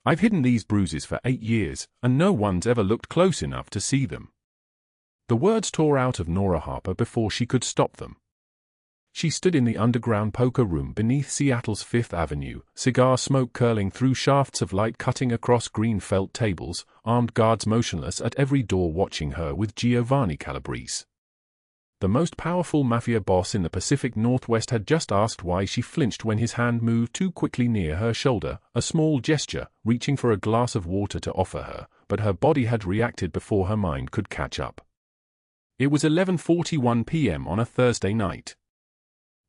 I've hidden these bruises for 8 years, and no one's ever looked close enough to see them." The words tore out of Nora Harper before she could stop them. She stood in the underground poker room beneath Seattle's Fifth Avenue, cigar smoke curling through shafts of light cutting across green felt tables, armed guards motionless at every door watching her with Giovanni Calabrese. The most powerful Mafia boss in the Pacific Northwest had just asked why she flinched when his hand moved too quickly near her shoulder, a small gesture, reaching for a glass of water to offer her, but her body had reacted before her mind could catch up. It was 11:41 p.m. on a Thursday night.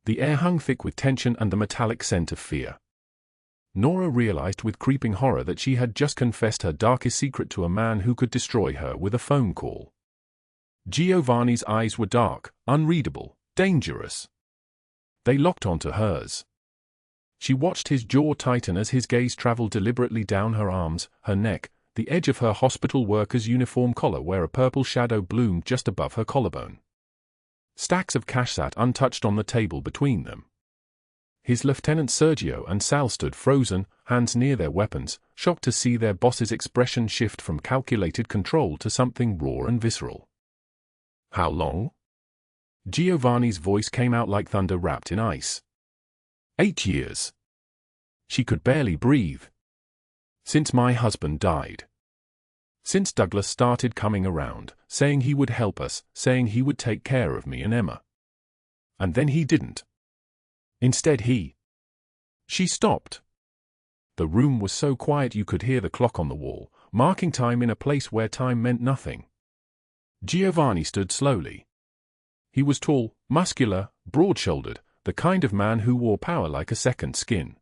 The air hung thick with tension and the metallic scent of fear. Nora realized with creeping horror that she had just confessed her darkest secret to a man who could destroy her with a phone call. Giovanni's eyes were dark, unreadable, dangerous. They locked onto hers. She watched his jaw tighten as his gaze traveled deliberately down her arms, her neck, the edge of her hospital worker's uniform collar where a purple shadow bloomed just above her collarbone. Stacks of cash sat untouched on the table between them. His Lieutenant Sergio and Sal stood frozen, hands near their weapons, shocked to see their boss's expression shift from calculated control to something raw and visceral. "How long?" Giovanni's voice came out like thunder wrapped in ice. 8 years. She could barely breathe. "Since my husband died. Since Douglas started coming around, saying he would help us, saying he would take care of me and Emma. And then he didn't. Instead She stopped. The room was so quiet you could hear the clock on the wall, marking time in a place where time meant nothing. Giovanni stood slowly. He was tall, muscular, broad-shouldered, the kind of man who wore power like a second skin.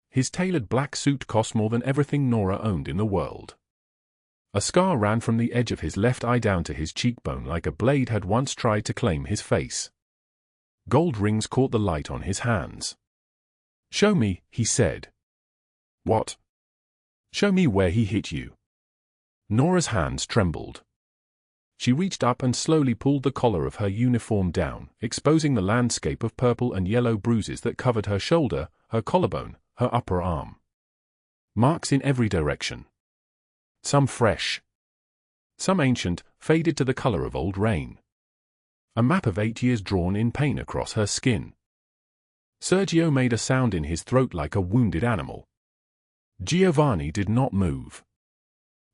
His tailored black suit cost more than everything Nora owned in the world. A scar ran from the edge of his left eye down to his cheekbone like a blade had once tried to claim his face. Gold rings caught the light on his hands. "Show me," he said. "What?" "Show me where he hit you." Nora's hands trembled. She reached up and slowly pulled the collar of her uniform down, exposing the landscape of purple and yellow bruises that covered her shoulder, her collarbone, her upper arm. Marks in every direction. Some fresh. Some ancient, faded to the color of old rain. A map of 8 years drawn in pain across her skin. Sergio made a sound in his throat like a wounded animal. Giovanni did not move.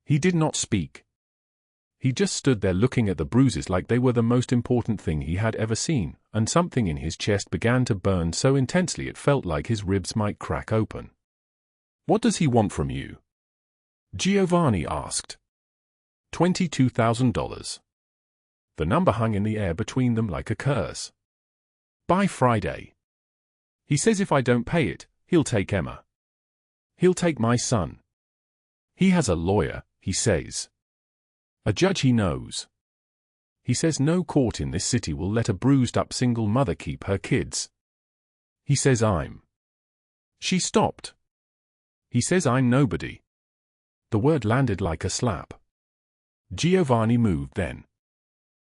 He did not speak. He just stood there looking at the bruises like they were the most important thing he had ever seen, and something in his chest began to burn so intensely it felt like his ribs might crack open. "What does he want from you?" Giovanni asked. $22,000. The number hung in the air between them like a curse. "By Friday. He says if I don't pay it, he'll take Emma. He'll take my son. He has a lawyer, he says. A judge he knows. He says no court in this city will let a bruised-up single mother keep her kids. He says I'm." She stopped. "He says I'm nobody." The word landed like a slap. Giovanni moved then.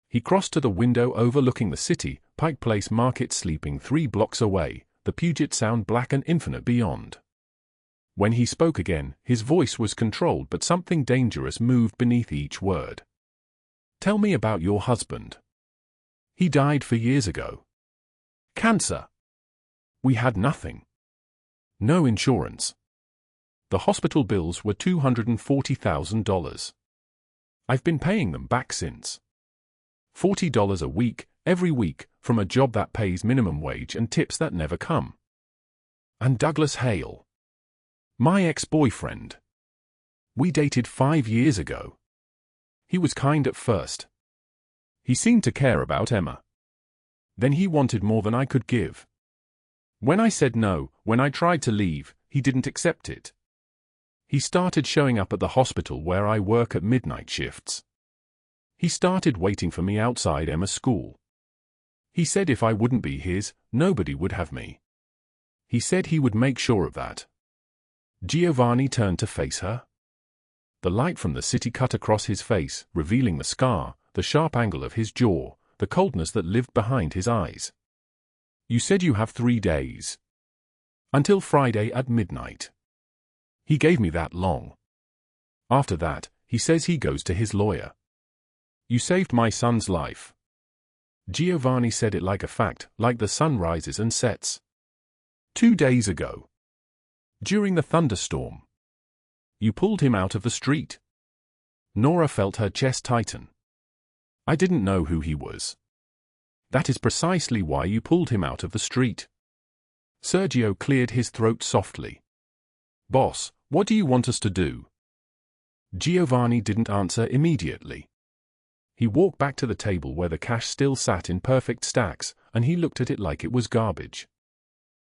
He crossed to the window overlooking the city, Pike Place Market sleeping 3 blocks away, the Puget Sound black and infinite beyond. When he spoke again, his voice was controlled but something dangerous moved beneath each word. "Tell me about your husband. He died 4 years ago. Cancer. We had nothing. No insurance. The hospital bills were $240,000. I've been paying them back since. $40 a week, every week, from a job that pays minimum wage and tips that never come. And Douglas Hale. My ex-boyfriend. We dated 5 years ago. He was kind at first. He seemed to care about Emma. Then he wanted more than I could give. When I said no, when I tried to leave, he didn't accept it. He started showing up at the hospital where I work at midnight shifts. He started waiting for me outside Emma's school. He said if I wouldn't be his, nobody would have me. He said he would make sure of that." Giovanni turned to face her. The light from the city cut across his face, revealing the scar, the sharp angle of his jaw, the coldness that lived behind his eyes. "You said you have 3 days. Until Friday at midnight. He gave me that long. After that, he says he goes to his lawyer. You saved my son's life. Giovanni said it like a fact, like the sun rises and sets. 2 days ago. During the thunderstorm. You pulled him out of the street. Nora felt her chest tighten. I didn't know who he was. That is precisely why you pulled him out of the street. Sergio cleared his throat softly. Boss, what do you want us to do? Giovanni didn't answer immediately. He walked back to the table where the cash still sat in perfect stacks, and he looked at it like it was garbage.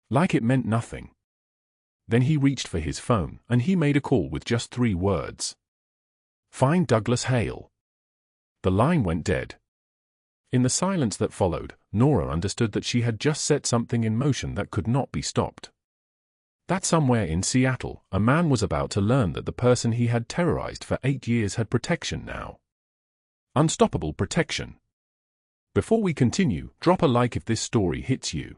Like it meant nothing. Then he reached for his phone, and he made a call with just 3 words. Find Douglas Hale. The line went dead. In the silence that followed, Nora understood that she had just set something in motion that could not be stopped. That somewhere in Seattle, a man was about to learn that the person he had terrorized for 8 years had protection now. Unstoppable protection. Before we continue, drop a like if this story hits you.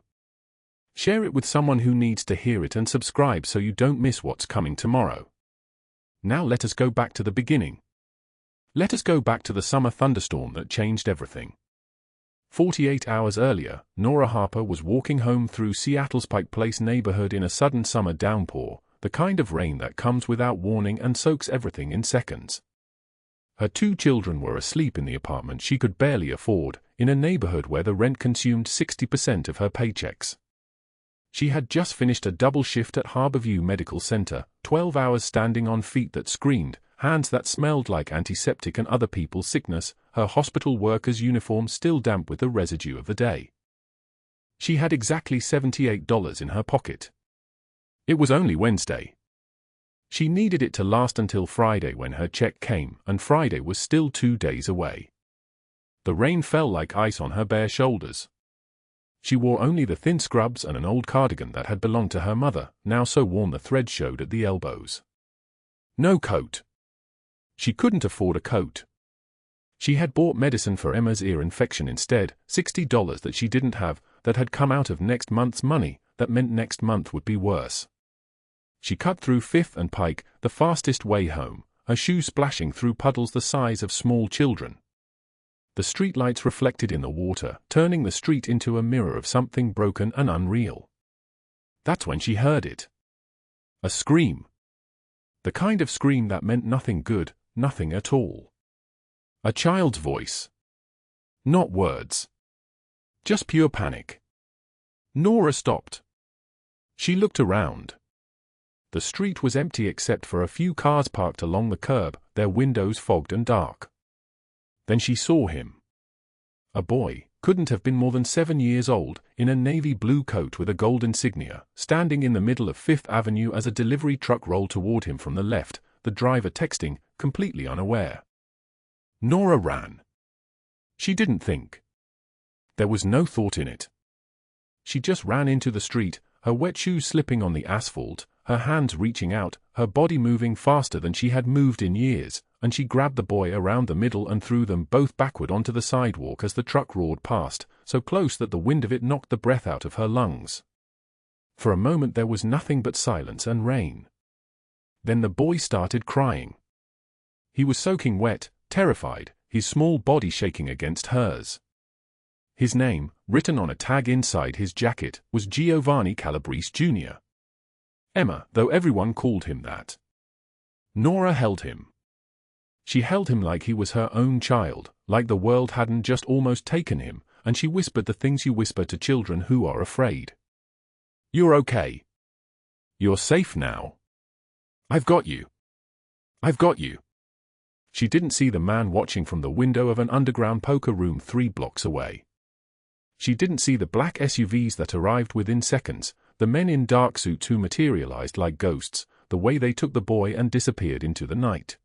Share it with someone who needs to hear it and subscribe so you don't miss what's coming tomorrow. Now let us go back to the beginning. Let us go back to the summer thunderstorm that changed everything. 48 hours earlier, Nora Harper was walking home through Seattle's Pike Place neighborhood in a sudden summer downpour, the kind of rain that comes without warning and soaks everything in seconds. Her 2 children were asleep in the apartment she could barely afford, in a neighborhood where the rent consumed 60% of her paychecks. She had just finished a double shift at Harborview Medical Center, 12 hours standing on feet that screamed, hands that smelled like antiseptic and other people's sickness, her hospital worker's uniform still damp with the residue of the day. She had exactly $78 in her pocket. It was only Wednesday. She needed it to last until Friday when her check came, and Friday was still 2 days away. The rain fell like ice on her bare shoulders. She wore only the thin scrubs and an old cardigan that had belonged to her mother, now so worn the thread showed at the elbows. No coat. She couldn't afford a coat. She had bought medicine for Emma's ear infection instead, $60 that she didn't have, that had come out of next month's money, that meant next month would be worse. She cut through Fifth and Pike, the fastest way home, her shoes splashing through puddles the size of small children. The streetlights reflected in the water, turning the street into a mirror of something broken and unreal. That's when she heard it. A scream. The kind of scream that meant nothing good, nothing at all. A child's voice. Not words. Just pure panic. Nora stopped. She looked around. The street was empty except for a few cars parked along the curb, their windows fogged and dark. Then she saw him. A boy, couldn't have been more than 7 years old, in a navy blue coat with a gold insignia, standing in the middle of Fifth Avenue as a delivery truck rolled toward him from the left, the driver texting, completely unaware. Nora ran. She didn't think. There was no thought in it. She just ran into the street, her wet shoes slipping on the asphalt, her hands reaching out, her body moving faster than she had moved in years, and she grabbed the boy around the middle and threw them both backward onto the sidewalk as the truck roared past, so close that the wind of it knocked the breath out of her lungs. For a moment there was nothing but silence and rain. Then the boy started crying. He was soaking wet, terrified, his small body shaking against hers. His name, written on a tag inside his jacket, was Giovanni Calabrese Jr. Emma, though everyone called him that. Nora held him. She held him like he was her own child, like the world hadn't just almost taken him, and she whispered the things you whisper to children who are afraid. You're okay. You're safe now. I've got you. I've got you. She didn't see the man watching from the window of an underground poker room 3 blocks away. She didn't see the black SUVs that arrived within seconds, the men in dark suits who materialized like ghosts, the way they took the boy and disappeared into the night.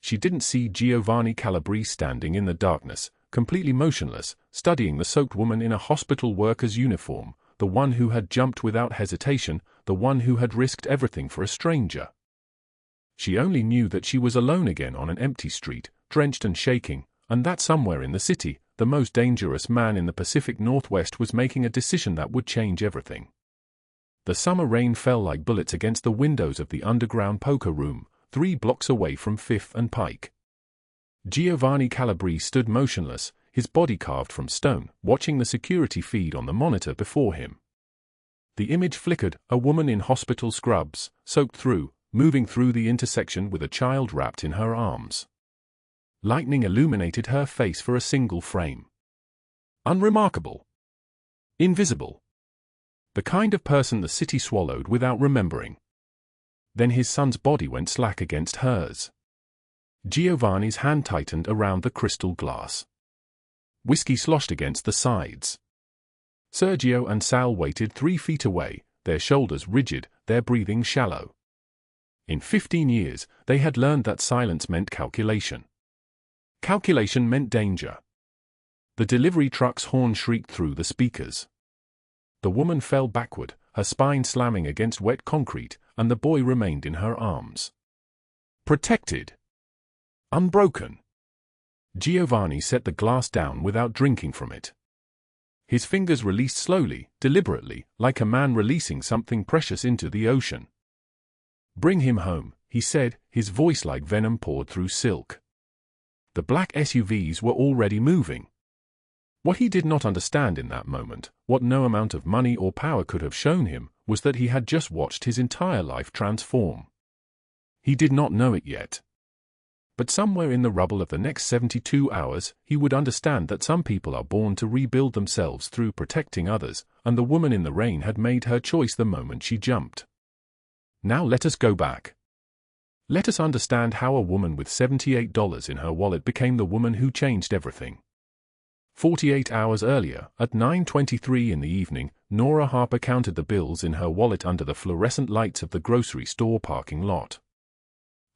She didn't see Giovanni Calabrese standing in the darkness, completely motionless, studying the soaked woman in a hospital worker's uniform, the one who had jumped without hesitation, the one who had risked everything for a stranger. She only knew that she was alone again on an empty street, drenched and shaking, and that somewhere in the city, the most dangerous man in the Pacific Northwest was making a decision that would change everything. The summer rain fell like bullets against the windows of the underground poker room, 3 blocks away from Fifth and Pike. Giovanni Calabrese stood motionless, his body carved from stone, watching the security feed on the monitor before him. The image flickered, a woman in hospital scrubs, soaked through, moving through the intersection with a child wrapped in her arms. Lightning illuminated her face for a single frame. Unremarkable. Invisible. The kind of person the city swallowed without remembering. Then his son's body went slack against hers. Giovanni's hand tightened around the crystal glass. Whiskey sloshed against the sides. Sergio and Sal waited 3 feet away, their shoulders rigid, their breathing shallow. In 15 years, they had learned that silence meant calculation. Calculation meant danger. The delivery truck's horn shrieked through the speakers. The woman fell backward, her spine slamming against wet concrete, and the boy remained in her arms. Protected. Unbroken. Giovanni set the glass down without drinking from it. His fingers released slowly, deliberately, like a man releasing something precious into the ocean. "Bring him home," he said, his voice like venom poured through silk. The black SUVs were already moving. What he did not understand in that moment, what no amount of money or power could have shown him, was that he had just watched his entire life transform. He did not know it yet. But somewhere in the rubble of the next 72 hours, he would understand that some people are born to rebuild themselves through protecting others, and the woman in the rain had made her choice the moment she jumped. Now let us go back. Let us understand how a woman with $78 in her wallet became the woman who changed everything. 48 hours earlier, at 9:23 in the evening, Nora Harper counted the bills in her wallet under the fluorescent lights of the grocery store parking lot.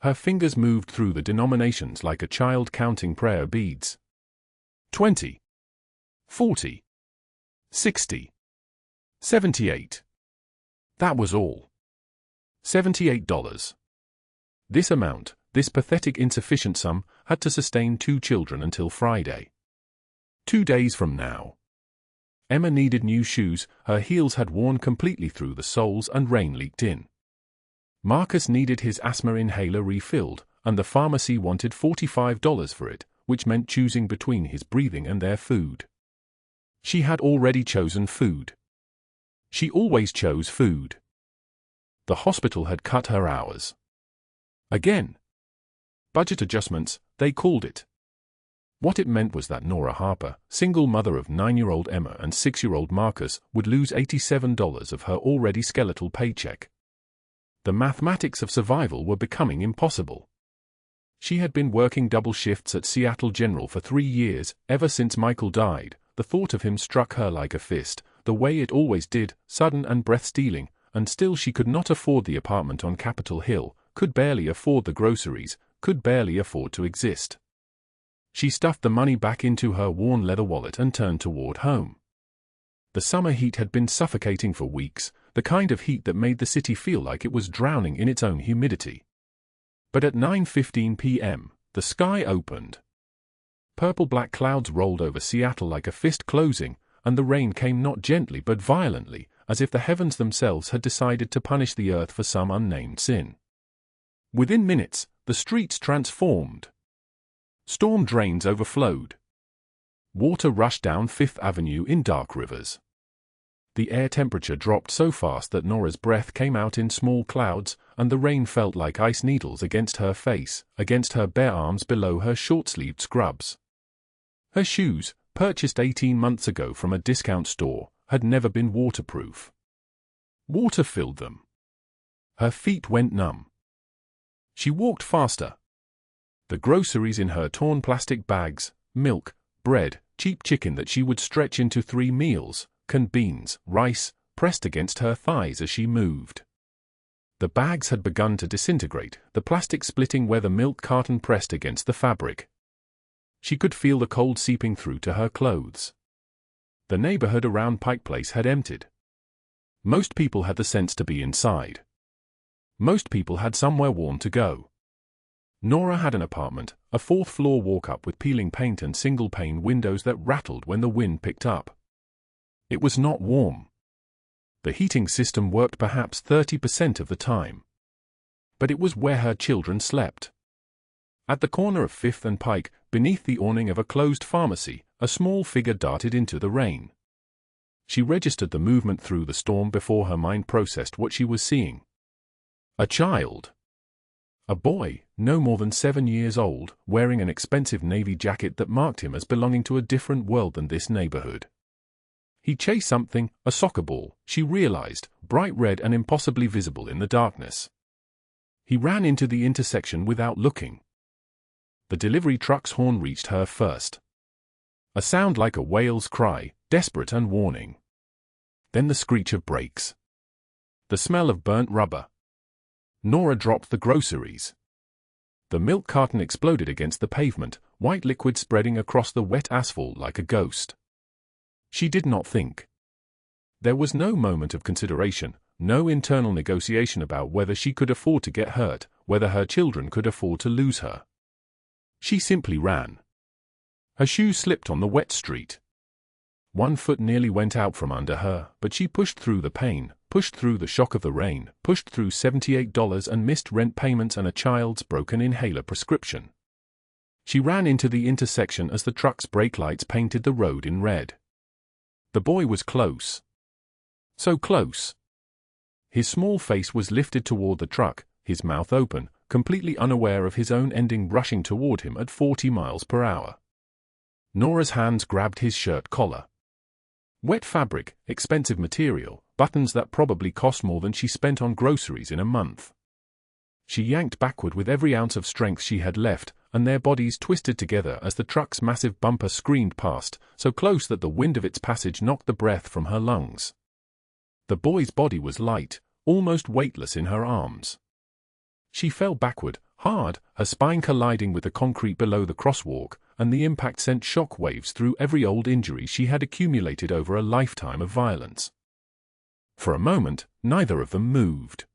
Her fingers moved through the denominations like a child counting prayer beads. 20. 40. 60. 78. That was all. $78. This amount, this pathetic insufficient sum, had to sustain 2 children until Friday. 2 days from now. Emma needed new shoes, her heels had worn completely through the soles and rain leaked in. Marcus needed his asthma inhaler refilled, and the pharmacy wanted $45 for it, which meant choosing between his breathing and their food. She had already chosen food. She always chose food. The hospital had cut her hours. Again. Budget adjustments, they called it. What it meant was that Nora Harper, single mother of 9-year-old Emma and 6-year-old Marcus, would lose $87 of her already skeletal paycheck. The mathematics of survival were becoming impossible. She had been working double shifts at Seattle General for 3 years, ever since Michael died. The thought of him struck her like a fist, the way it always did, sudden and breath-stealing, and still she could not afford the apartment on Capitol Hill, could barely afford the groceries, could barely afford to exist. She stuffed the money back into her worn leather wallet and turned toward home. The summer heat had been suffocating for weeks, the kind of heat that made the city feel like it was drowning in its own humidity. But at 9:15 p.m., the sky opened. Purple-black clouds rolled over Seattle like a fist closing, and the rain came not gently but violently, as if the heavens themselves had decided to punish the earth for some unnamed sin. Within minutes, the streets transformed. Storm drains overflowed. Water rushed down Fifth Avenue in dark rivers. The air temperature dropped so fast that Nora's breath came out in small clouds, and the rain felt like ice needles against her face, against her bare arms below her short-sleeved scrubs. Her shoes, purchased 18 months ago from a discount store, had never been waterproof. Water filled them. Her feet went numb. She walked faster. The groceries in her torn plastic bags, milk, bread, cheap chicken that she would stretch into 3 meals, canned beans, rice, pressed against her thighs as she moved. The bags had begun to disintegrate, the plastic splitting where the milk carton pressed against the fabric. She could feel the cold seeping through to her clothes. The neighborhood around Pike Place had emptied. Most people had the sense to be inside. Most people had somewhere warm to go. Nora had an apartment, a 4th-floor walk-up with peeling paint and single-pane windows that rattled when the wind picked up. It was not warm. The heating system worked perhaps 30% of the time. But it was where her children slept. At the corner of Fifth and Pike, beneath the awning of a closed pharmacy, a small figure darted into the rain. She registered the movement through the storm before her mind processed what she was seeing. A child. A boy, no more than 7 years old, wearing an expensive navy jacket that marked him as belonging to a different world than this neighborhood. He chased something, a soccer ball, she realized, bright red and impossibly visible in the darkness. He ran into the intersection without looking. The delivery truck's horn reached her first. A sound like a whale's cry, desperate and warning. Then the screech of brakes. The smell of burnt rubber. Nora dropped the groceries. The milk carton exploded against the pavement, white liquid spreading across the wet asphalt like a ghost. She did not think. There was no moment of consideration, no internal negotiation about whether she could afford to get hurt, whether her children could afford to lose her. She simply ran. Her shoes slipped on the wet street. One foot nearly went out from under her, but she pushed through the pain, pushed through the shock of the rain, pushed through $78 and missed rent payments and a child's broken inhaler prescription. She ran into the intersection as the truck's brake lights painted the road in red. The boy was close. So close. His small face was lifted toward the truck, his mouth open, completely unaware of his own ending rushing toward him at 40 miles per hour. Nora's hands grabbed his shirt collar. Wet fabric, expensive material, buttons that probably cost more than she spent on groceries in a month. She yanked backward with every ounce of strength she had left, and their bodies twisted together as the truck's massive bumper screamed past, so close that the wind of its passage knocked the breath from her lungs. The boy's body was light, almost weightless in her arms. She fell backward, hard, her spine colliding with the concrete below the crosswalk, and the impact sent shock waves through every old injury she had accumulated over a lifetime of violence. For a moment, neither of them moved.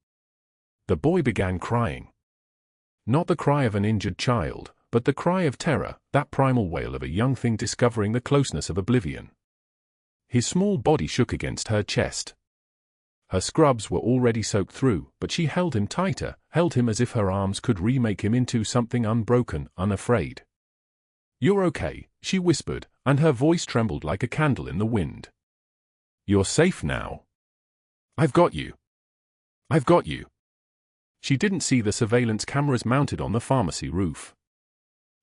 The boy began crying. Not the cry of an injured child, but the cry of terror, that primal wail of a young thing discovering the closeness of oblivion. His small body shook against her chest. Her scrubs were already soaked through, but she held him tighter, held him as if her arms could remake him into something unbroken, unafraid. "You're okay," she whispered, and her voice trembled like a candle in the wind. "You're safe now. I've got you. I've got you." She didn't see the surveillance cameras mounted on the pharmacy roof.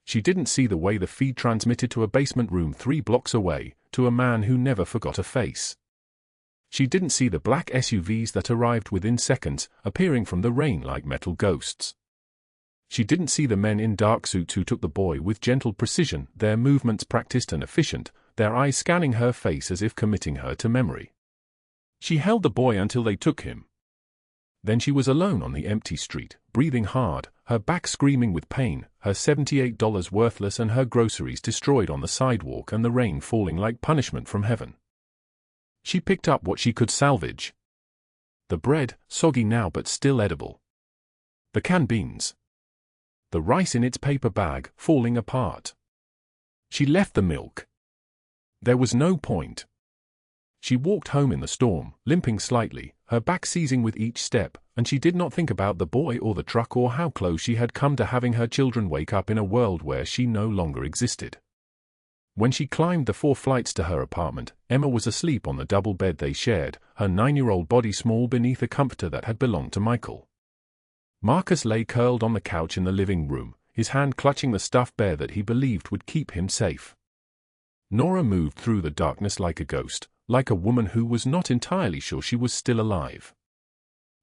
She didn't see the way the feed transmitted to a basement room 3 blocks away, to a man who never forgot a face. She didn't see the black SUVs that arrived within seconds, appearing from the rain like metal ghosts. She didn't see the men in dark suits who took the boy with gentle precision, their movements practiced and efficient, their eyes scanning her face as if committing her to memory. She held the boy until they took him. Then she was alone on the empty street, breathing hard, her back screaming with pain, her $78 worthless and her groceries destroyed on the sidewalk and the rain falling like punishment from heaven. She picked up what she could salvage. The bread, soggy now but still edible. The canned beans. The rice in its paper bag, falling apart. She left the milk. There was no point. She walked home in the storm, limping slightly, her back seizing with each step, and she did not think about the boy or the truck or how close she had come to having her children wake up in a world where she no longer existed. When she climbed the 4 flights to her apartment, Emma was asleep on the double bed they shared, her 9-year-old body small beneath a comforter that had belonged to Michael. Marcus lay curled on the couch in the living room, his hand clutching the stuffed bear that he believed would keep him safe. Nora moved through the darkness like a ghost, like a woman who was not entirely sure she was still alive.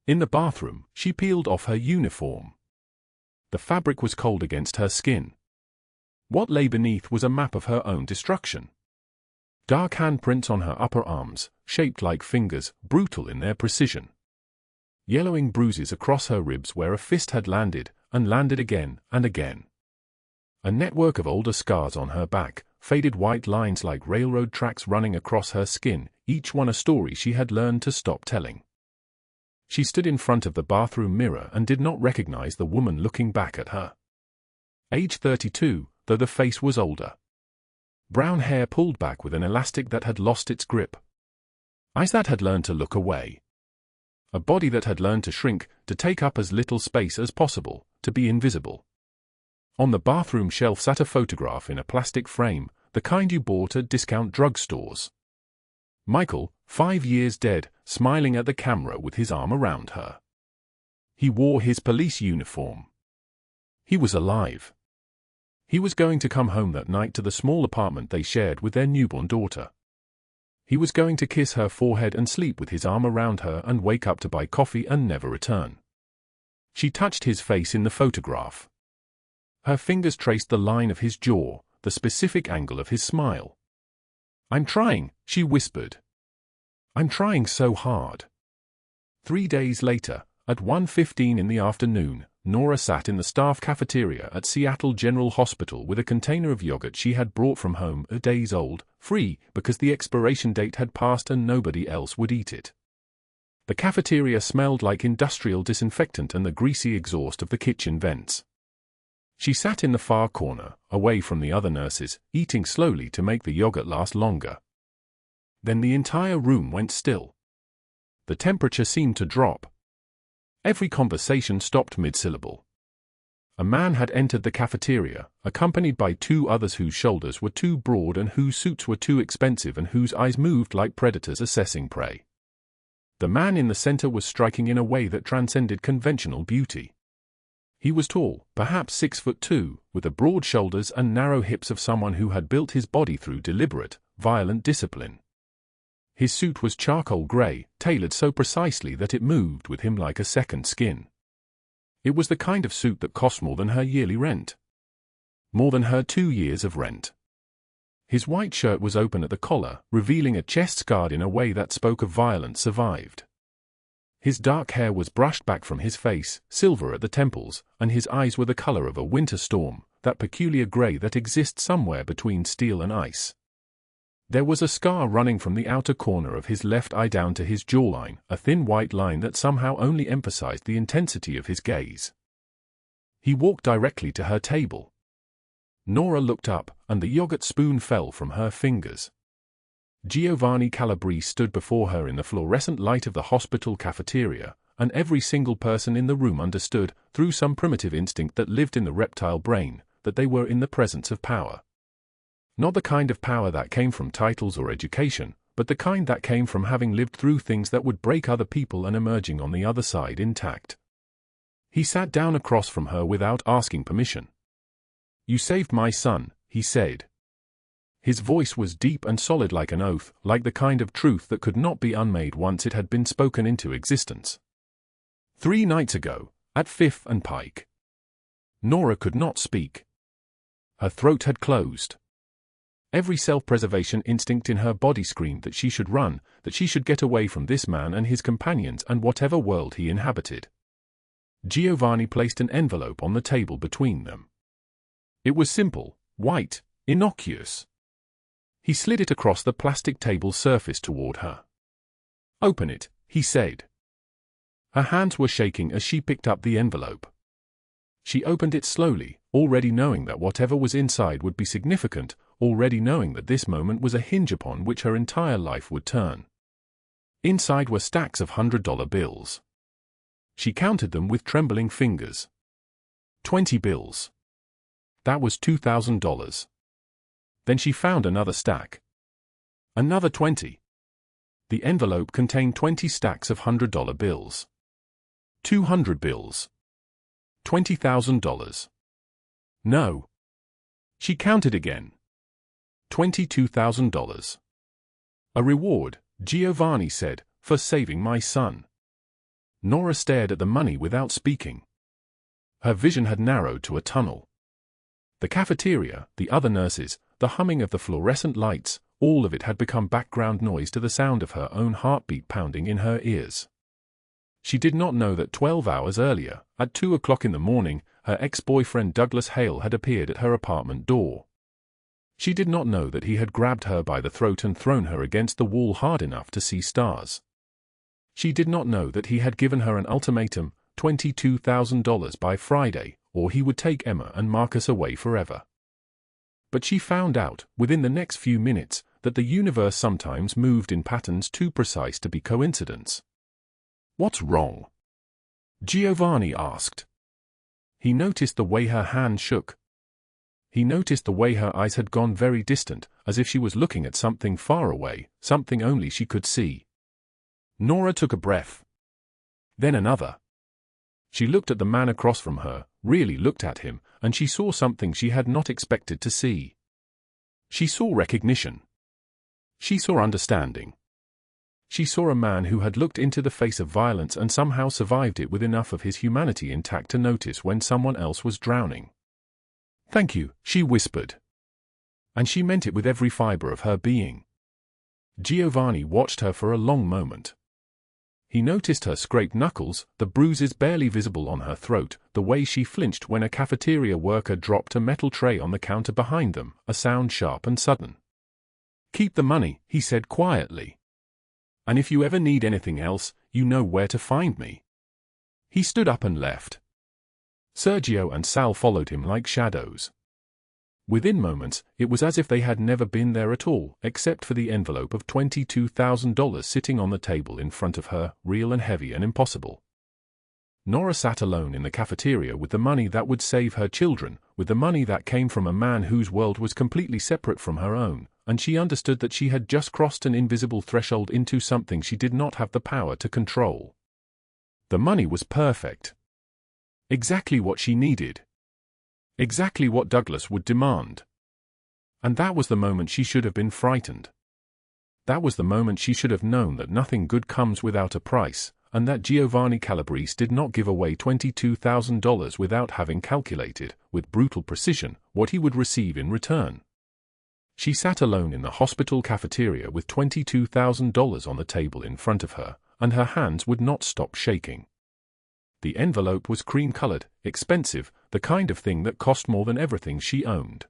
In the bathroom, she peeled off her uniform. The fabric was cold against her skin. What lay beneath was a map of her own destruction. Dark handprints on her upper arms, shaped like fingers, brutal in their precision. Yellowing bruises across her ribs where a fist had landed, and landed again and again. A network of older scars on her back, faded white lines like railroad tracks running across her skin, each one a story she had learned to stop telling. She stood in front of the bathroom mirror and did not recognize the woman looking back at her. Age 32, though the face was older. Brown hair pulled back with an elastic that had lost its grip. Eyes that had learned to look away. A body that had learned to shrink, to take up as little space as possible, to be invisible. On the bathroom shelf sat a photograph in a plastic frame, the kind you bought at discount drugstores. Michael, 5 years dead, smiling at the camera with his arm around her. He wore his police uniform. He was alive. He was going to come home that night to the small apartment they shared with their newborn daughter. He was going to kiss her forehead and sleep with his arm around her and wake up to buy coffee and never return. She touched his face in the photograph. Her fingers traced the line of his jaw, the specific angle of his smile. "I'm trying," she whispered. "I'm trying so hard." 3 days later, at 1:15 in the afternoon, Nora sat in the staff cafeteria at Seattle General Hospital with a container of yogurt she had brought from home, a days old, free, because the expiration date had passed and nobody else would eat it. The cafeteria smelled like industrial disinfectant and the greasy exhaust of the kitchen vents. She sat in the far corner, away from the other nurses, eating slowly to make the yogurt last longer. Then the entire room went still. The temperature seemed to drop. Every conversation stopped mid-syllable. A man had entered the cafeteria, accompanied by 2 others whose shoulders were too broad and whose suits were too expensive and whose eyes moved like predators assessing prey. The man in the center was striking in a way that transcended conventional beauty. He was tall, perhaps 6'2", with the broad shoulders and narrow hips of someone who had built his body through deliberate, violent discipline. His suit was charcoal gray, tailored so precisely that it moved with him like a second skin. It was the kind of suit that cost more than her yearly rent. More than her 2 years of rent. His white shirt was open at the collar, revealing a chest scarred in a way that spoke of violence survived. His dark hair was brushed back from his face, silver at the temples, and his eyes were the color of a winter storm, that peculiar gray that exists somewhere between steel and ice. There was a scar running from the outer corner of his left eye down to his jawline, a thin white line that somehow only emphasized the intensity of his gaze. He walked directly to her table. Nora looked up, and the yogurt spoon fell from her fingers. Giovanni Calabrese stood before her in the fluorescent light of the hospital cafeteria, and every single person in the room understood, through some primitive instinct that lived in the reptile brain, that they were in the presence of power. Not the kind of power that came from titles or education, but the kind that came from having lived through things that would break other people and emerging on the other side intact. He sat down across from her without asking permission. "You saved my son," he said. His voice was deep and solid like an oath, like the kind of truth that could not be unmade once it had been spoken into existence. 3 nights ago, at Fifth and Pike. Nora could not speak. Her throat had closed. Every self-preservation instinct in her body screamed that she should run, that she should get away from this man and his companions and whatever world he inhabited. Giovanni placed an envelope on the table between them. It was simple, white, innocuous. He slid it across the plastic table surface toward her. "Open it," he said. Her hands were shaking as she picked up the envelope. She opened it slowly, already knowing that whatever was inside would be significant, already knowing that this moment was a hinge upon which her entire life would turn. Inside were stacks of $100 bills. She counted them with trembling fingers. 20 bills. That was $2,000. Then she found another stack. Another 20. The envelope contained 20 stacks of $100 bills. 200 bills. $20,000. No. She counted again. $22,000. "A reward," Giovanni said, "for saving my son." Nora stared at the money without speaking. Her vision had narrowed to a tunnel. The cafeteria, the other nurses, the humming of the fluorescent lights, all of it had become background noise to the sound of her own heartbeat pounding in her ears. She did not know that 12 hours earlier, at 2 o'clock in the morning, her ex-boyfriend Douglas Hale had appeared at her apartment door. She did not know that he had grabbed her by the throat and thrown her against the wall hard enough to see stars. She did not know that he had given her an ultimatum, $22,000 by Friday, or he would take Emma and Marcus away forever. But she found out, within the next few minutes, that the universe sometimes moved in patterns too precise to be coincidence. "What's wrong?" Giovanni asked. He noticed the way her hand shook. He noticed the way her eyes had gone very distant, as if she was looking at something far away, something only she could see. Nora took a breath. Then another. She looked at the man across from her, really looked at him, and she saw something she had not expected to see. She saw recognition. She saw understanding. She saw a man who had looked into the face of violence and somehow survived it with enough of his humanity intact to notice when someone else was drowning. "Thank you," she whispered. And she meant it with every fiber of her being. Giovanni watched her for a long moment. He noticed her scraped knuckles, the bruises barely visible on her throat, the way she flinched when a cafeteria worker dropped a metal tray on the counter behind them, a sound sharp and sudden. "Keep the money," he said quietly. "And if you ever need anything else, you know where to find me." He stood up and left. Sergio and Sal followed him like shadows. Within moments, it was as if they had never been there at all, except for the envelope of $22,000 sitting on the table in front of her, real and heavy and impossible. Nora sat alone in the cafeteria with the money that would save her children, with the money that came from a man whose world was completely separate from her own, and she understood that she had just crossed an invisible threshold into something she did not have the power to control. The money was perfect. Exactly what she needed. Exactly what Douglas would demand. And that was the moment she should have been frightened. That was the moment she should have known that nothing good comes without a price, and that Giovanni Calabrese did not give away $22,000 without having calculated, with brutal precision, what he would receive in return. She sat alone in the hospital cafeteria with $22,000 on the table in front of her, and her hands would not stop shaking. The envelope was cream-colored, expensive, the kind of thing that cost more than everything she owned.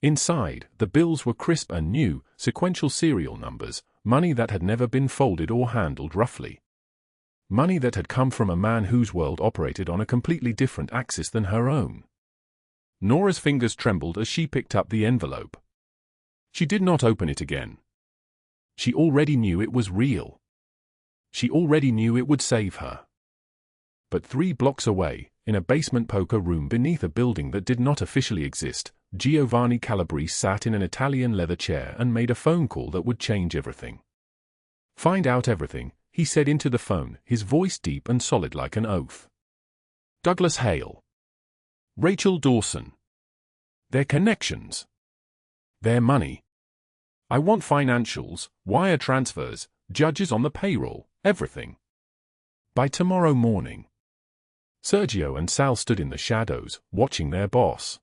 Inside, the bills were crisp and new, sequential serial numbers, money that had never been folded or handled roughly. Money that had come from a man whose world operated on a completely different axis than her own. Nora's fingers trembled as she picked up the envelope. She did not open it again. She already knew it was real. She already knew it would save her. But 3 blocks away, in a basement poker room beneath a building that did not officially exist, Giovanni Calabrese sat in an Italian leather chair and made a phone call that would change everything. "Find out everything," he said into the phone, his voice deep and solid like an oath. "Douglas Hale. Rachel Dawson. Their connections. Their money. I want financials, wire transfers, judges on the payroll, everything. By tomorrow morning." Sergio and Sal stood in the shadows, watching their boss.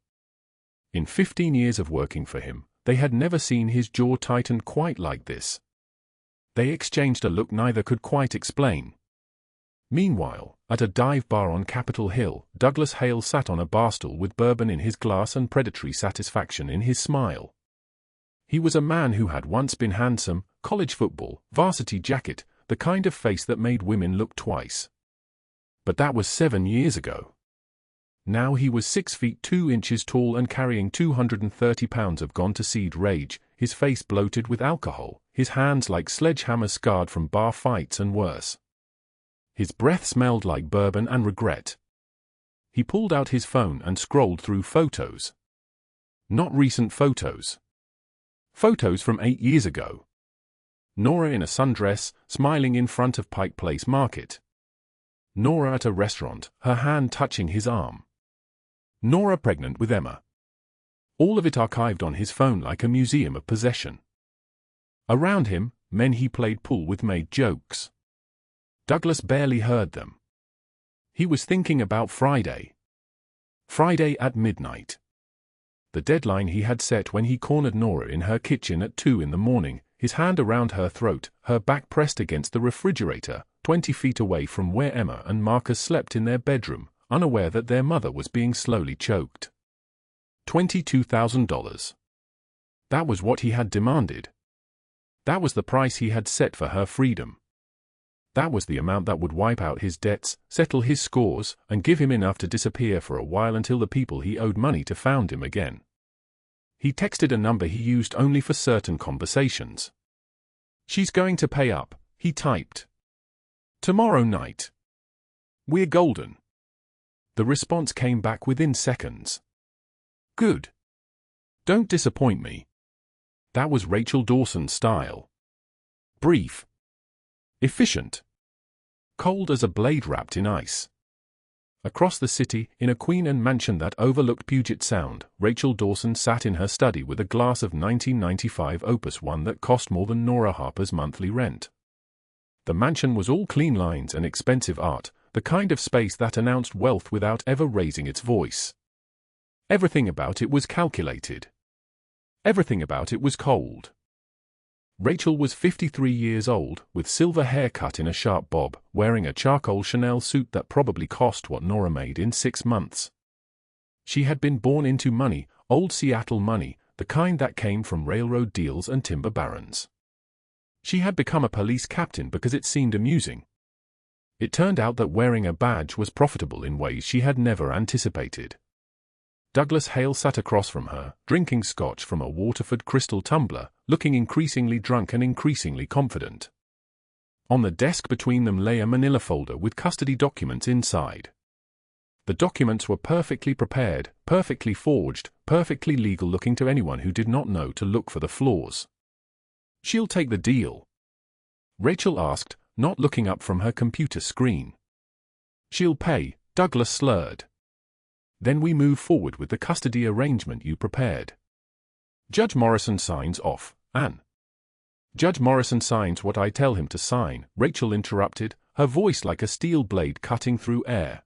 In 15 years of working for him, they had never seen his jaw tighten quite like this. They exchanged a look neither could quite explain. Meanwhile, at a dive bar on Capitol Hill, Douglas Hale sat on a barstool with bourbon in his glass and predatory satisfaction in his smile. He was a man who had once been handsome, college football, varsity jacket, the kind of face that made women look twice. But that was 7 years ago. Now he was 6 feet 2 inches tall and carrying 230 pounds of gone-to-seed rage, his face bloated with alcohol, his hands like sledgehammers scarred from bar fights and worse. His breath smelled like bourbon and regret. He pulled out his phone and scrolled through photos. Not recent photos. Photos from 8 years ago. Nora in a sundress, smiling in front of Pike Place Market. Nora at a restaurant, her hand touching his arm. Nora pregnant with Emma. All of it archived on his phone like a museum of possession. Around him, men he played pool with made jokes. Douglas barely heard them. He was thinking about Friday. Friday at midnight. The deadline he had set when he cornered Nora in her kitchen at 2 in the morning, his hand around her throat, her back pressed against the refrigerator, 20 feet away from where Emma and Marcus slept in their bedroom, unaware that their mother was being slowly choked. $22,000. That was what he had demanded. That was the price he had set for her freedom. That was the amount that would wipe out his debts, settle his scores, and give him enough to disappear for a while until the people he owed money to found him again. He texted a number he used only for certain conversations. "She's going to pay up," he typed. Tomorrow night. We're golden. The response came back within seconds. Good. Don't disappoint me. That was Rachel Dawson's style. Brief. Efficient. Cold as a blade wrapped in ice. Across the city, in a Queen Anne mansion that overlooked Puget Sound, Rachel Dawson sat in her study with a glass of 1995 Opus 1 that cost more than Nora Harper's monthly rent. The mansion was all clean lines and expensive art, the kind of space that announced wealth without ever raising its voice. Everything about it was calculated. Everything about it was cold. Rachel was 53 years old, with silver hair cut in a sharp bob, wearing a charcoal Chanel suit that probably cost what Nora made in 6 months. She had been born into money, old Seattle money, the kind that came from railroad deals and timber barons. She had become a police captain because it seemed amusing. It turned out that wearing a badge was profitable in ways she had never anticipated. Douglas Hale sat across from her, drinking scotch from a Waterford crystal tumbler, looking increasingly drunk and increasingly confident. On the desk between them lay a manila folder with custody documents inside. The documents were perfectly prepared, perfectly forged, perfectly legal, looking to anyone who did not know to look for the flaws. "She'll take the deal?" Rachel asked, not looking up from her computer screen. "She'll pay," Douglas slurred. "Then we move forward with the custody arrangement you prepared." "Judge Morrison signs off, Anne." "Judge Morrison signs what I tell him to sign," Rachel interrupted, her voice like a steel blade cutting through air.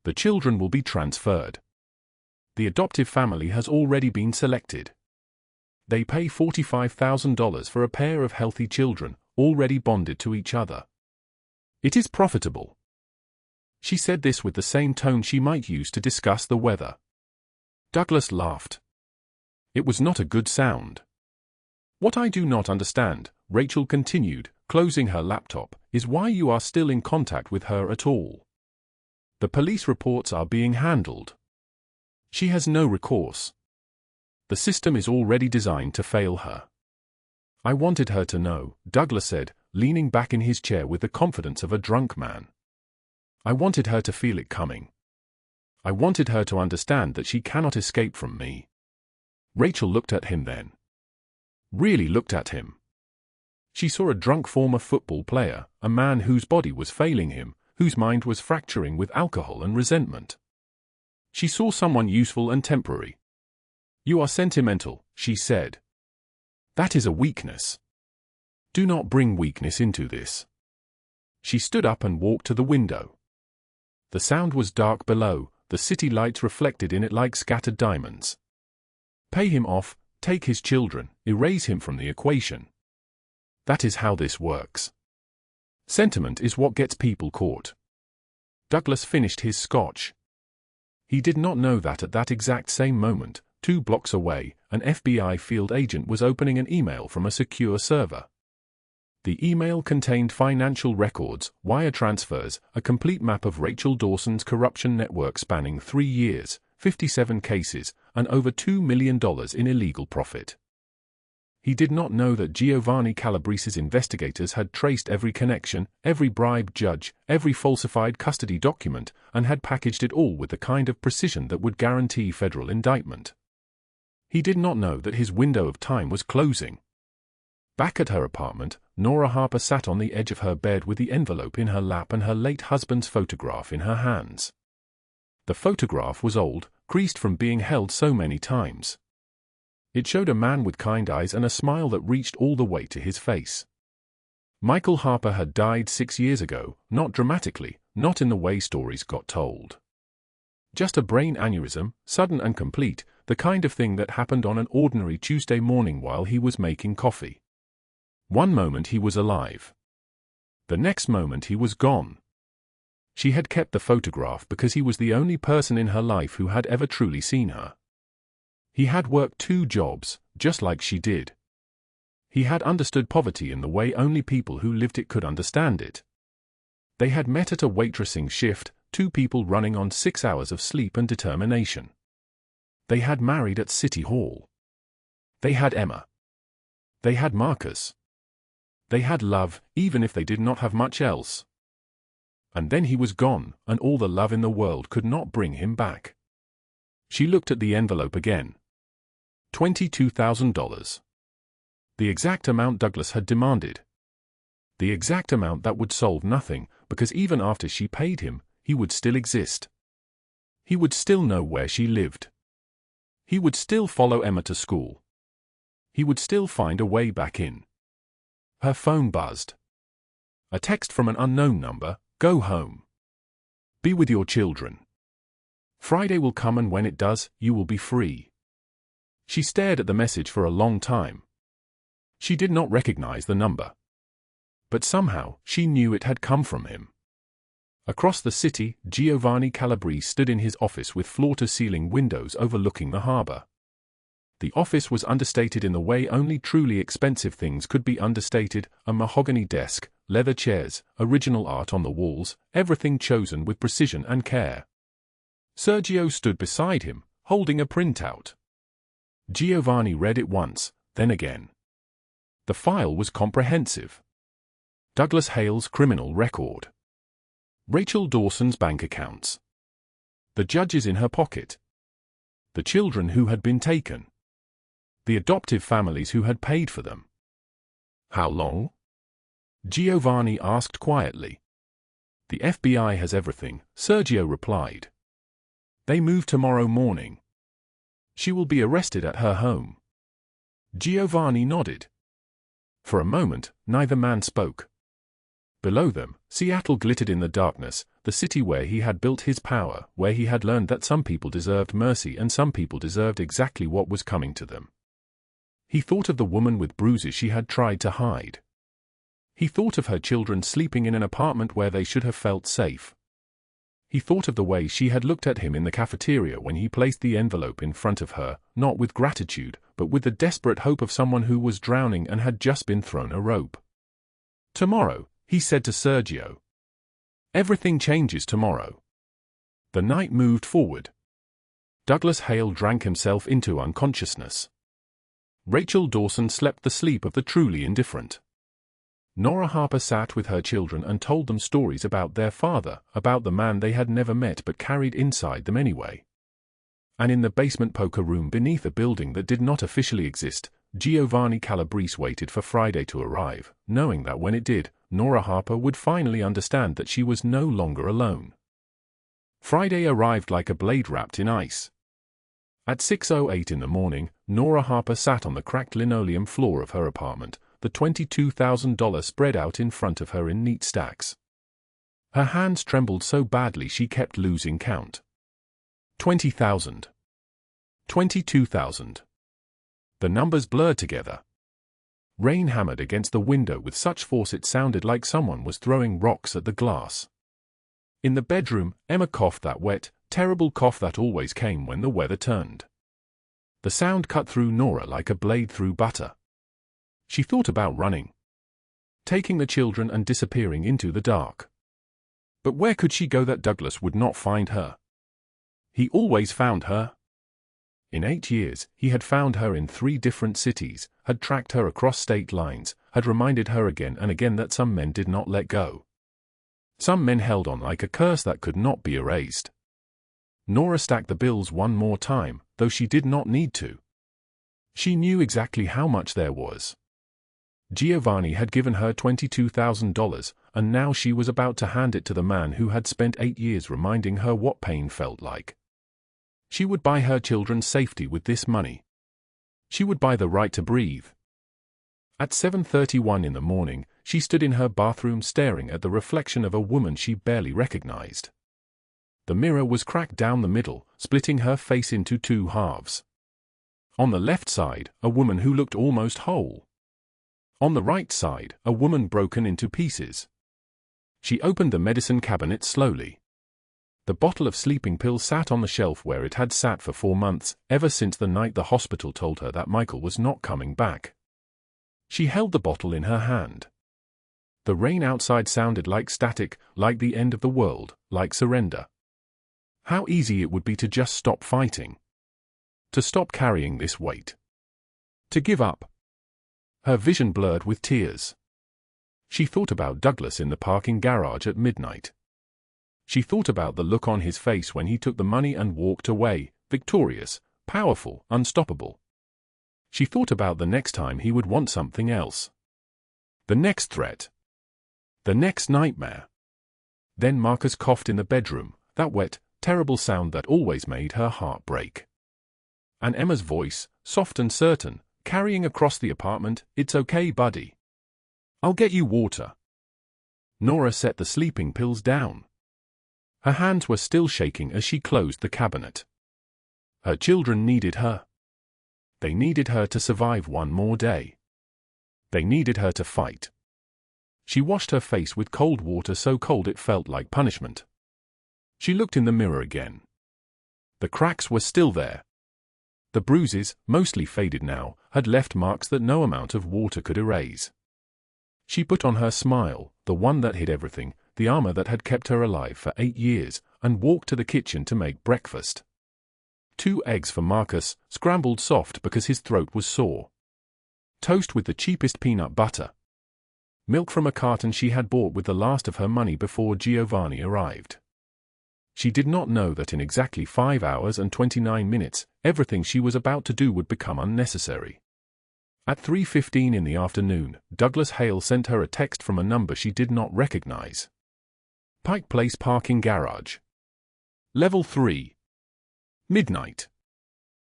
"The children will be transferred. The adoptive family has already been selected. They pay $45,000 for a pair of healthy children, already bonded to each other. It is profitable." She said this with the same tone she might use to discuss the weather. Douglas laughed. It was not a good sound. "What I do not understand," Rachel continued, closing her laptop, "is why you are still in contact with her at all. The police reports are being handled. She has no recourse. The system is already designed to fail her." "I wanted her to know," Douglas said, leaning back in his chair with the confidence of a drunk man. "I wanted her to feel it coming. I wanted her to understand that she cannot escape from me." Rachel looked at him then. Really looked at him. She saw a drunk former football player, a man whose body was failing him, whose mind was fracturing with alcohol and resentment. She saw someone useful and temporary. "You are sentimental," she said. "That is a weakness. Do not bring weakness into this." She stood up and walked to the window. The sound was dark below, the city lights reflected in it like scattered diamonds. Pay him off, take his children, erase him from the equation. That is how this works. Sentiment is what gets people caught. Douglas finished his scotch. He did not know that at that exact same moment, 2 blocks away, an FBI field agent was opening an email from a secure server. The email contained financial records, wire transfers, a complete map of Rachel Dawson's corruption network spanning 3 years, 57 cases, and over $2 million in illegal profit. He did not know that Giovanni Calabrese's investigators had traced every connection, every bribed judge, every falsified custody document, and had packaged it all with the kind of precision that would guarantee federal indictment. He did not know that his window of time was closing. Back at her apartment, Nora Harper sat on the edge of her bed with the envelope in her lap and her late husband's photograph in her hands. The photograph was old, creased from being held so many times. It showed a man with kind eyes and a smile that reached all the way to his face. Michael Harper had died 6 years ago, not dramatically, not in the way stories got told. Just a brain aneurysm, sudden and complete, the kind of thing that happened on an ordinary Tuesday morning while he was making coffee. One moment he was alive. The next moment he was gone. She had kept the photograph because he was the only person in her life who had ever truly seen her. He had worked 2 jobs, just like she did. He had understood poverty in the way only people who lived it could understand it. They had met at a waitressing shift, 2 people running on 6 hours of sleep and determination. They had married at City Hall. They had Emma. They had Marcus. They had love, even if they did not have much else. And then he was gone, and all the love in the world could not bring him back. She looked at the envelope again. $22,000. The exact amount Douglas had demanded. The exact amount that would solve nothing, because even after she paid him, he would still exist. He would still know where she lived. He would still follow Emma to school. He would still find a way back in. Her phone buzzed. A text from an unknown number: "Go home. Be with your children. Friday will come, and when it does, you will be free." She stared at the message for a long time. She did not recognize the number. But somehow, she knew it had come from him. Across the city, Giovanni Calabrese stood in his office with floor-to-ceiling windows overlooking the harbor. The office was understated in the way only truly expensive things could be understated: a mahogany desk, leather chairs, original art on the walls, everything chosen with precision and care. Sergio stood beside him, holding a printout. Giovanni read it once, then again. The file was comprehensive. Douglas Hale's criminal record. Rachel Dawson's bank accounts. The judges in her pocket. The children who had been taken. The adoptive families who had paid for them. How long? Giovanni asked quietly. The FBI has everything, Sergio replied. They move tomorrow morning. She will be arrested at her home. Giovanni nodded. For a moment, neither man spoke. Below them, Seattle glittered in the darkness, the city where he had built his power, where he had learned that some people deserved mercy and some people deserved exactly what was coming to them. He thought of the woman with bruises she had tried to hide. He thought of her children sleeping in an apartment where they should have felt safe. He thought of the way she had looked at him in the cafeteria when he placed the envelope in front of her, not with gratitude, but with the desperate hope of someone who was drowning and had just been thrown a rope. Tomorrow, he said to Sergio. Everything changes tomorrow. The night moved forward. Douglas Hale drank himself into unconsciousness. Rachel Dawson slept the sleep of the truly indifferent. Nora Harper sat with her children and told them stories about their father, about the man they had never met but carried inside them anyway. And in the basement poker room beneath a building that did not officially exist, Giovanni Calabrese waited for Friday to arrive, knowing that when it did, Nora Harper would finally understand that she was no longer alone. Friday arrived like a blade wrapped in ice. At 6:08 in the morning, Nora Harper sat on the cracked linoleum floor of her apartment, the $22,000 spread out in front of her in neat stacks. Her hands trembled so badly she kept losing count. 20,000. 22,000. The numbers blurred together. Rain hammered against the window with such force it sounded like someone was throwing rocks at the glass. In the bedroom, Emma coughed that wet, terrible cough that always came when the weather turned. The sound cut through Nora like a blade through butter. She thought about running, taking the children and disappearing into the dark. But where could she go that Douglas would not find her? He always found her. In 8 years, he had found her in 3 different cities, had tracked her across state lines, had reminded her again and again that some men did not let go. Some men held on like a curse that could not be erased. Nora stacked the bills one more time, though she did not need to. She knew exactly how much there was. Giovanni had given her $22,000, and now she was about to hand it to the man who had spent 8 years reminding her what pain felt like. She would buy her children's safety with this money. She would buy the right to breathe. At 7:31 in the morning, she stood in her bathroom staring at the reflection of a woman she barely recognized. The mirror was cracked down the middle, splitting her face into 2 halves. On the left side, a woman who looked almost whole. On the right side, a woman broken into pieces. She opened the medicine cabinet slowly. The bottle of sleeping pills sat on the shelf where it had sat for 4 months, ever since the night the hospital told her that Michael was not coming back. She held the bottle in her hand. The rain outside sounded like static, like the end of the world, like surrender. How easy it would be to just stop fighting. To stop carrying this weight. To give up. Her vision blurred with tears. She thought about Douglas in the parking garage at midnight. She thought about the look on his face when he took the money and walked away, victorious, powerful, unstoppable. She thought about the next time he would want something else. The next threat. The next nightmare. Then Marcus coughed in the bedroom, that wet, terrible sound that always made her heart break. And Emma's voice, soft and certain, carrying across the apartment, "It's okay, buddy. I'll get you water." Nora set the sleeping pills down. Her hands were still shaking as she closed the cabinet. Her children needed her. They needed her to survive one more day. They needed her to fight. She washed her face with cold water so cold it felt like punishment. She looked in the mirror again. The cracks were still there. The bruises, mostly faded now, had left marks that no amount of water could erase. She put on her smile, the one that hid everything, the armor that had kept her alive for 8 years, and walked to the kitchen to make breakfast. 2 eggs for Marcus, scrambled soft because his throat was sore. Toast with the cheapest peanut butter. Milk from a carton she had bought with the last of her money before Giovanni arrived. She did not know that in exactly 5 hours and 29 minutes, everything she was about to do would become unnecessary. At 3:15 in the afternoon, Douglas Hale sent her a text from a number she did not recognize. Pike Place parking garage. Level 3. Midnight.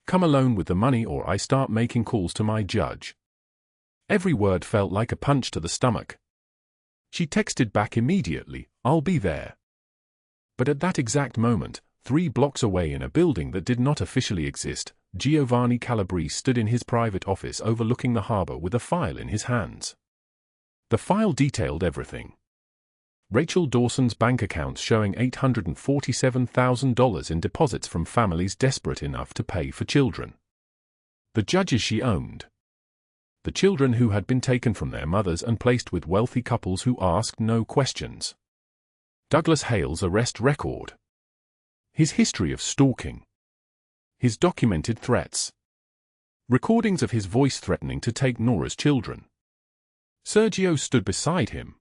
Come alone with the money or I start making calls to my judge. Every word felt like a punch to the stomach. She texted back immediately, "I'll be there." But at that exact moment, 3 blocks away in a building that did not officially exist, Giovanni Calabrese stood in his private office overlooking the harbor with a file in his hands. The file detailed everything. Rachel Dawson's bank accounts showing $847,000 in deposits from families desperate enough to pay for children. The judges she owned. The children who had been taken from their mothers and placed with wealthy couples who asked no questions. Douglas Hale's arrest record. His history of stalking. His documented threats. Recordings of his voice threatening to take Nora's children. Sergio stood beside him.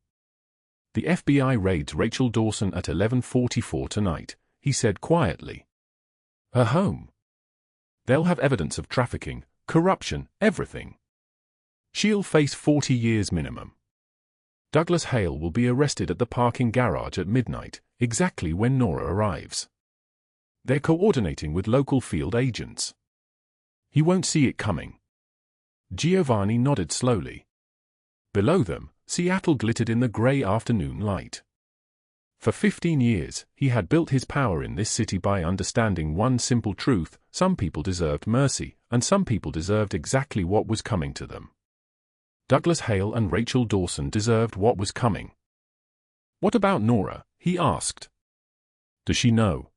"The FBI raids Rachel Dawson at 11:44 tonight," he said quietly. "Her home. They'll have evidence of trafficking, corruption, everything. She'll face 40 years minimum. Douglas Hale will be arrested at the parking garage at midnight, exactly when Nora arrives. They're coordinating with local field agents. He won't see it coming." Giovanni nodded slowly. Below them, Seattle glittered in the gray afternoon light. For 15 years, he had built his power in this city by understanding one simple truth: some people deserved mercy, and some people deserved exactly what was coming to them. Douglas Hale and Rachel Dawson deserved what was coming. "What about Nora?" he asked. "Does she know?"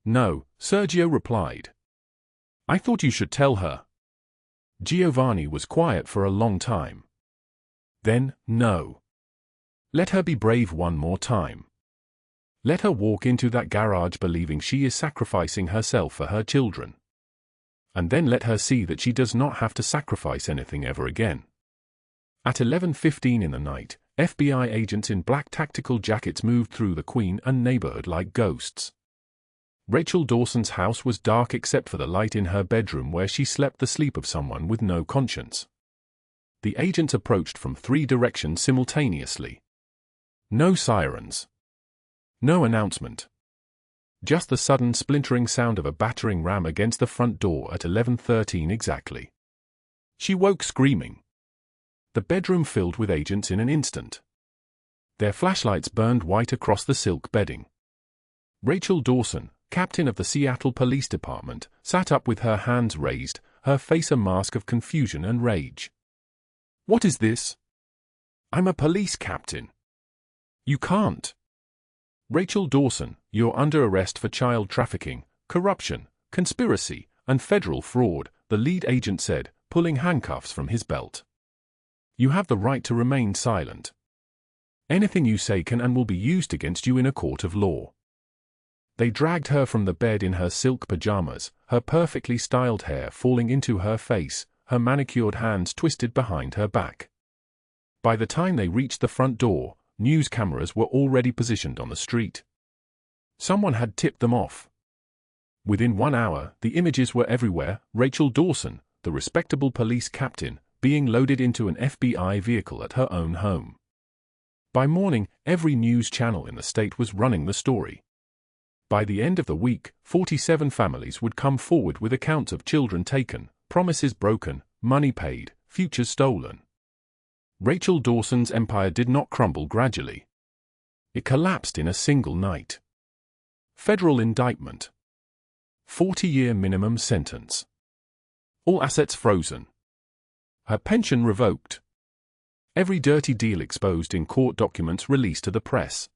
"No," Sergio replied. "I thought you should tell her." Giovanni was quiet for a long time. Then, "No. Let her be brave one more time. Let her walk into that garage believing she is sacrificing herself for her children. And then let her see that she does not have to sacrifice anything ever again." At 11:15 in the night, FBI agents in black tactical jackets moved through the Queen and neighborhood like ghosts. Rachel Dawson's house was dark except for the light in her bedroom where she slept the sleep of someone with no conscience. The agents approached from 3 directions simultaneously. No sirens. No announcement. Just the sudden splintering sound of a battering ram against the front door at 11:13 exactly. She woke screaming. The bedroom filled with agents in an instant. Their flashlights burned white across the silk bedding. Rachel Dawson, captain of the Seattle Police Department, sat up with her hands raised, her face a mask of confusion and rage. "What is this?" "I'm a police captain." "You can't." "Rachel Dawson, you're under arrest for child trafficking, corruption, conspiracy, and federal fraud," the lead agent said, pulling handcuffs from his belt. "You have the right to remain silent. Anything you say can and will be used against you in a court of law." They dragged her from the bed in her silk pajamas, her perfectly styled hair falling into her face, her manicured hands twisted behind her back. By the time they reached the front door, news cameras were already positioned on the street. Someone had tipped them off. Within 1 hour, the images were everywhere: Rachel Dawson, the respectable police captain, being loaded into an FBI vehicle at her own home. By morning, every news channel in the state was running the story. By the end of the week, 47 families would come forward with accounts of children taken, promises broken, money paid, futures stolen. Rachel Dawson's empire did not crumble gradually. It collapsed in a single night. Federal indictment. 40-year minimum sentence. All assets frozen. Her pension revoked. Every dirty deal exposed in court documents released to the press.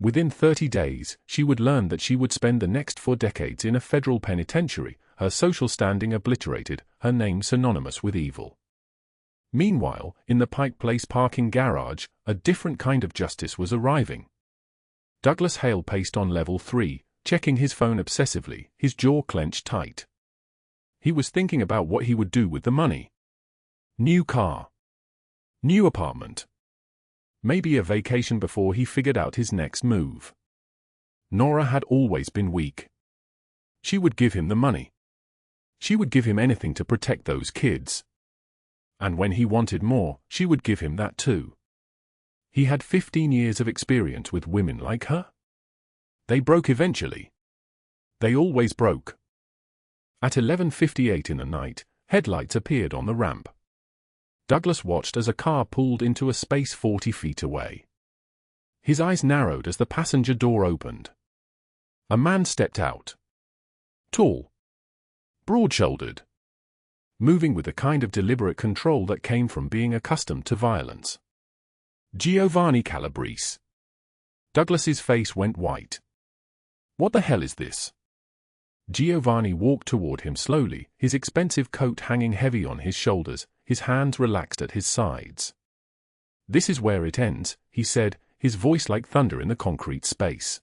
Within 30 days, she would learn that she would spend the next 4 decades in a federal penitentiary, her social standing obliterated, her name synonymous with evil. Meanwhile, in the Pike Place parking garage, a different kind of justice was arriving. Douglas Hale paced on level 3, checking his phone obsessively, his jaw clenched tight. He was thinking about what he would do with the money. New car. New apartment. Maybe a vacation before he figured out his next move. Nora had always been weak. She would give him the money. She would give him anything to protect those kids. And when he wanted more, she would give him that too. He had 15 years of experience with women like her. They broke eventually. They always broke. At 11:58 in the night, headlights appeared on the ramp. Douglas watched as a car pulled into a space 40 feet away. His eyes narrowed as the passenger door opened. A man stepped out. Tall. Broad-shouldered. Moving with the kind of deliberate control that came from being accustomed to violence. Giovanni Calabrese. Douglas's face went white. What the hell is this? Giovanni walked toward him slowly, his expensive coat hanging heavy on his shoulders, his hands relaxed at his sides. This is where it ends, he said, his voice like thunder in the concrete space.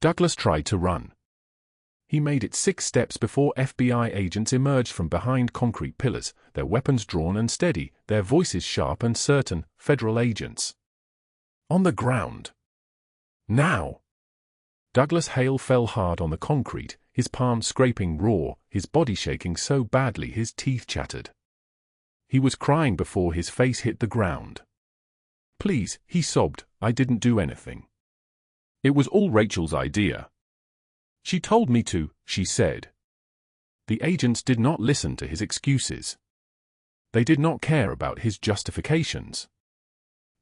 Douglas tried to run. He made it 6 steps before FBI agents emerged from behind concrete pillars, their weapons drawn and steady, their voices sharp and certain, federal agents. On the ground. Now! Douglas Hale fell hard on the concrete, his palms scraping raw, his body shaking so badly his teeth chattered. He was crying before his face hit the ground. Please, he sobbed, I didn't do anything. It was all Rachel's idea. She told me to, she said. The agents did not listen to his excuses. They did not care about his justifications.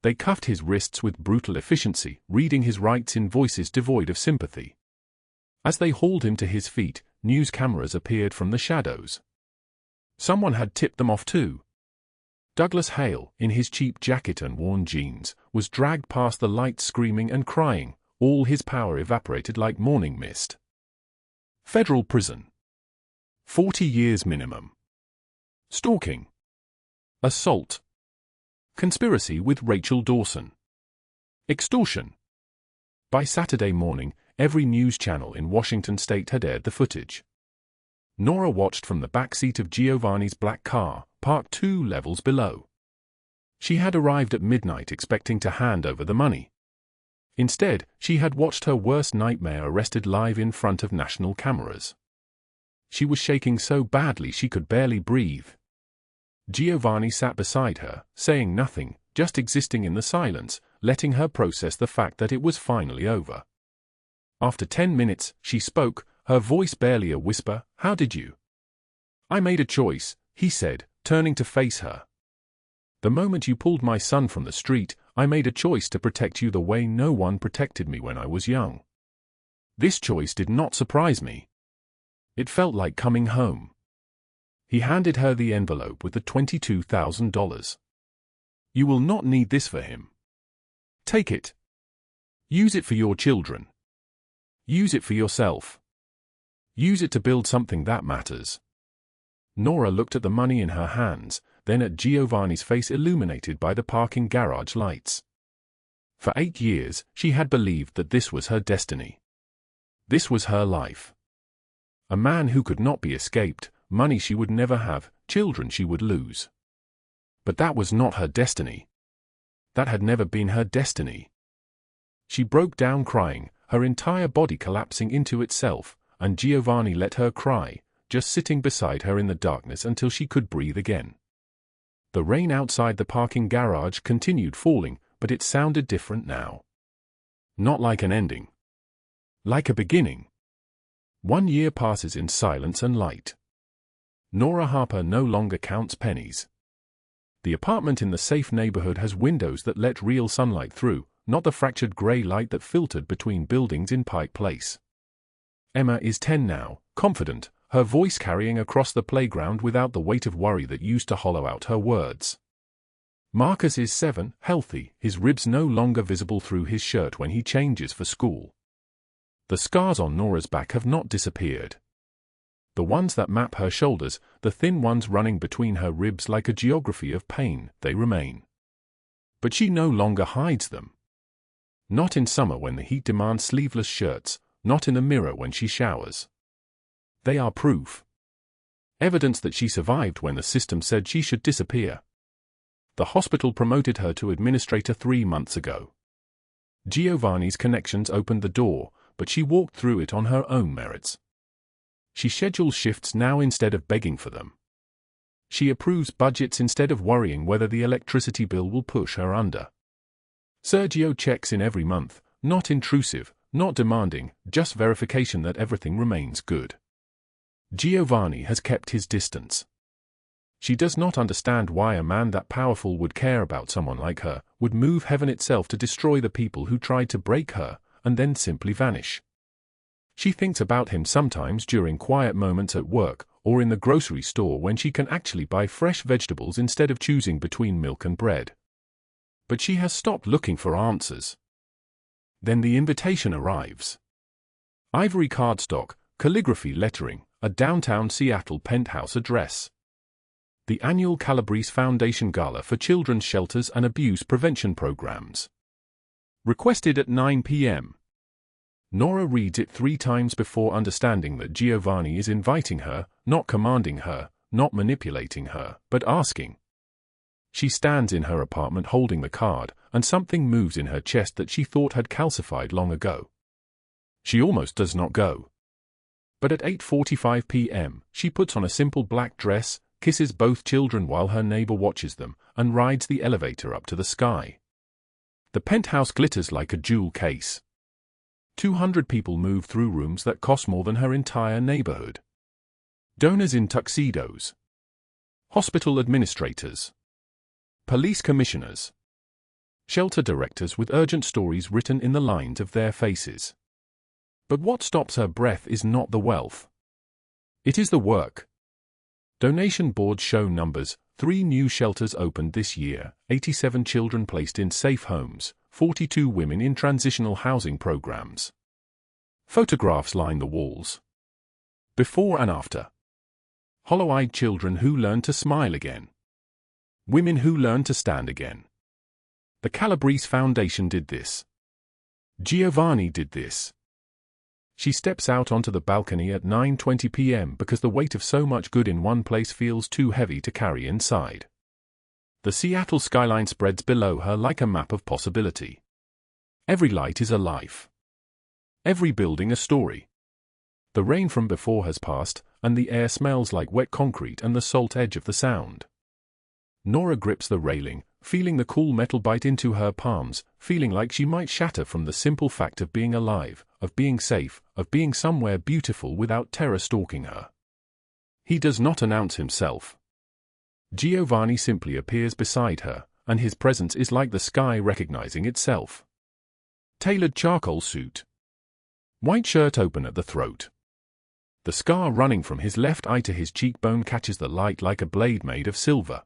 They cuffed his wrists with brutal efficiency, reading his rights in voices devoid of sympathy. As they hauled him to his feet, news cameras appeared from the shadows. Someone had tipped them off too. Douglas Hale, in his cheap jacket and worn jeans, was dragged past the lights screaming and crying, all his power evaporated like morning mist. Federal prison. 40 years minimum. Stalking. Assault. Conspiracy with Rachel Dawson. Extortion. By Saturday morning, every news channel in Washington state had aired the footage. Nora watched from the back seat of Giovanni's black car, parked 2 levels below. She had arrived at midnight expecting to hand over the money. Instead, she had watched her worst nightmare arrested live in front of national cameras. She was shaking so badly she could barely breathe. Giovanni sat beside her, saying nothing, just existing in the silence, letting her process the fact that it was finally over. After 10 minutes, she spoke, her voice barely a whisper. How did you? I made a choice, he said, turning to face her. The moment you pulled my son from the street, I made a choice to protect you the way no one protected me when I was young. This choice did not surprise me. It felt like coming home. He handed her the envelope with the $22,000. You will not need this for him. Take it. Use it for your children. Use it for yourself. Use it to build something that matters. Nora looked at the money in her hands, then at Giovanni's face illuminated by the parking garage lights. For 8 years, she had believed that this was her destiny. This was her life. A man who could not be escaped, money she would never have, children she would lose. But that was not her destiny. That had never been her destiny. She broke down crying, her entire body collapsing into itself, and Giovanni let her cry, just sitting beside her in the darkness until she could breathe again. The rain outside the parking garage continued falling, but it sounded different now. Not like an ending. Like a beginning. 1 year passes in silence and light. Nora Harper no longer counts pennies. The apartment in the safe neighborhood has windows that let real sunlight through, not the fractured gray light that filtered between buildings in Pike Place. Emma is 10 now, confident, her voice carrying across the playground without the weight of worry that used to hollow out her words. Marcus is 7, healthy, his ribs no longer visible through his shirt when he changes for school. The scars on Nora's back have not disappeared. The ones that map her shoulders, the thin ones running between her ribs like a geography of pain, they remain. But she no longer hides them. Not in summer when the heat demands sleeveless shirts, not in the mirror when she showers. They are proof. Evidence that she survived when the system said she should disappear. The hospital promoted her to administrator 3 months ago. Giovanni's connections opened the door, but she walked through it on her own merits. She schedules shifts now instead of begging for them. She approves budgets instead of worrying whether the electricity bill will push her under. Sergio checks in every month, not intrusive, not demanding, just verification that everything remains good. Giovanni has kept his distance. She does not understand why a man that powerful would care about someone like her, would move heaven itself to destroy the people who tried to break her, and then simply vanish. She thinks about him sometimes during quiet moments at work, or in the grocery store when she can actually buy fresh vegetables instead of choosing between milk and bread. But she has stopped looking for answers. Then the invitation arrives. Ivory cardstock, calligraphy lettering, a downtown Seattle penthouse address. The annual Calabrese Foundation Gala for Children's Shelters and Abuse Prevention Programs. Requested at 9 p.m. Nora reads it 3 times before understanding that Giovanni is inviting her, not commanding her, not manipulating her, but asking. She stands in her apartment holding the card, and something moves in her chest that she thought had calcified long ago. She almost does not go. But at 8:45 p.m., she puts on a simple black dress, kisses both children while her neighbor watches them, and rides the elevator up to the sky. The penthouse glitters like a jewel case. 200 people move through rooms that cost more than her entire neighborhood. Donors in tuxedos. Hospital administrators. Police commissioners. Shelter directors with urgent stories written in the lines of their faces. But what stops her breath is not the wealth. It is the work. Donation boards show numbers: 3 new shelters opened this year, 87 children placed in safe homes, 42 women in transitional housing programs. Photographs line the walls. Before and after. Hollow-eyed children who learn to smile again. Women who learn to stand again. The Calabrese Foundation did this. Giovanni did this. She steps out onto the balcony at 9:20 p.m. because the weight of so much good in one place feels too heavy to carry inside. The Seattle skyline spreads below her like a map of possibility. Every light is a life. Every building a story. The rain from before has passed, and the air smells like wet concrete and the salt edge of the sound. Nora grips the railing, feeling the cool metal bite into her palms, feeling like she might shatter from the simple fact of being alive, of being safe, of being somewhere beautiful without terror stalking her. He does not announce himself. Giovanni simply appears beside her, and his presence is like the sky recognizing itself. Tailored charcoal suit. White shirt open at the throat. The scar running from his left eye to his cheekbone catches the light like a blade made of silver.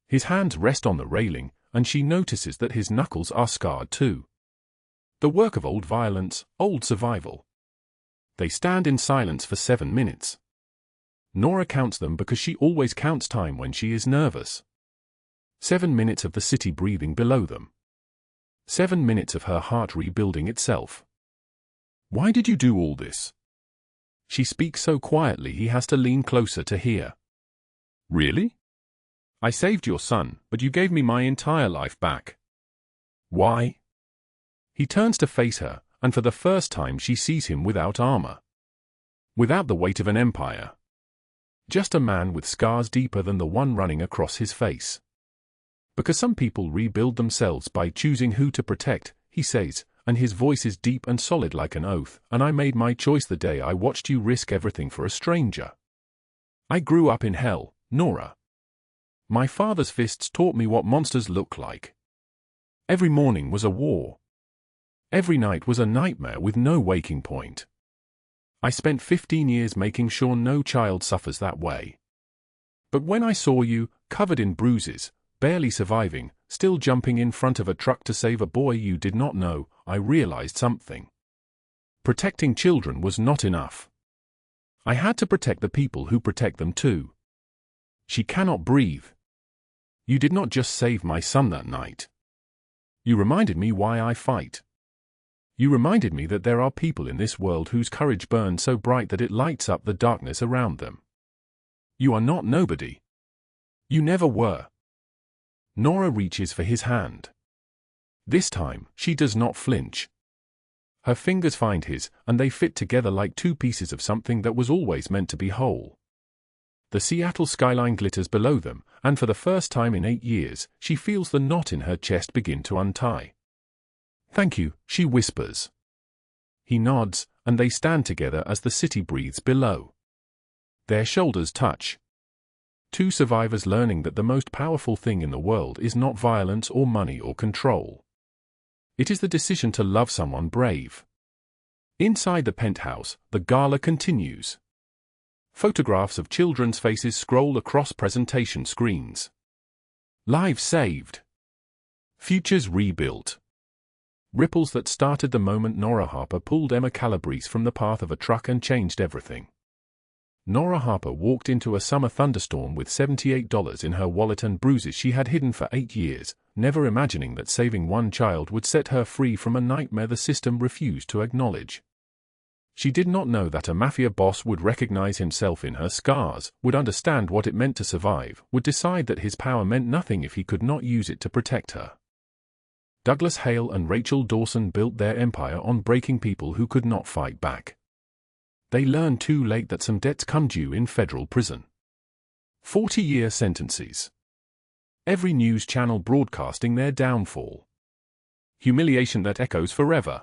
His hands rest on the railing, and she notices that his knuckles are scarred too. The work of old violence, old survival. They stand in silence for 7 minutes. Nora counts them because she always counts time when she is nervous. 7 minutes of the city breathing below them. 7 minutes of her heart rebuilding itself. Why did you do all this? She speaks so quietly he has to lean closer to hear. Really? I saved your son, but you gave me my entire life back. Why? He turns to face her, and for the first time she sees him without armor. Without the weight of an empire. Just a man with scars deeper than the one running across his face. Because some people rebuild themselves by choosing who to protect, he says, and his voice is deep and solid like an oath, and I made my choice the day I watched you risk everything for a stranger. I grew up in hell, Nora. My father's fists taught me what monsters look like. Every morning was a war. Every night was a nightmare with no waking point. I spent 15 years making sure no child suffers that way. But when I saw you, covered in bruises, barely surviving, still jumping in front of a truck to save a boy you did not know, I realized something. Protecting children was not enough. I had to protect the people who protect them too. She cannot breathe. You did not just save my son that night. You reminded me why I fight. You reminded me that there are people in this world whose courage burns so bright that it lights up the darkness around them. You are not nobody. You never were. Nora reaches for his hand. This time, she does not flinch. Her fingers find his, and they fit together like two pieces of something that was always meant to be whole. The Seattle skyline glitters below them, and for the first time in 8 years, she feels the knot in her chest begin to untie. Thank you, she whispers. He nods, and they stand together as the city breathes below. Their shoulders touch. Two survivors learning that the most powerful thing in the world is not violence or money or control. It is the decision to love someone brave. Inside the penthouse, the gala continues. Photographs of children's faces scroll across presentation screens. Lives saved. Futures rebuilt. Ripples that started the moment Nora Harper pulled Emma Calabrese from the path of a truck and changed everything. Nora Harper walked into a summer thunderstorm with $78 in her wallet and bruises she had hidden for 8 years, never imagining that saving one child would set her free from a nightmare the system refused to acknowledge. She did not know that a Mafia boss would recognize himself in her scars, would understand what it meant to survive, would decide that his power meant nothing if he could not use it to protect her. Douglas Hale and Rachel Dawson built their empire on breaking people who could not fight back. They learned too late that some debts come due in federal prison. 40-year sentences. Every news channel broadcasting their downfall. Humiliation that echoes forever.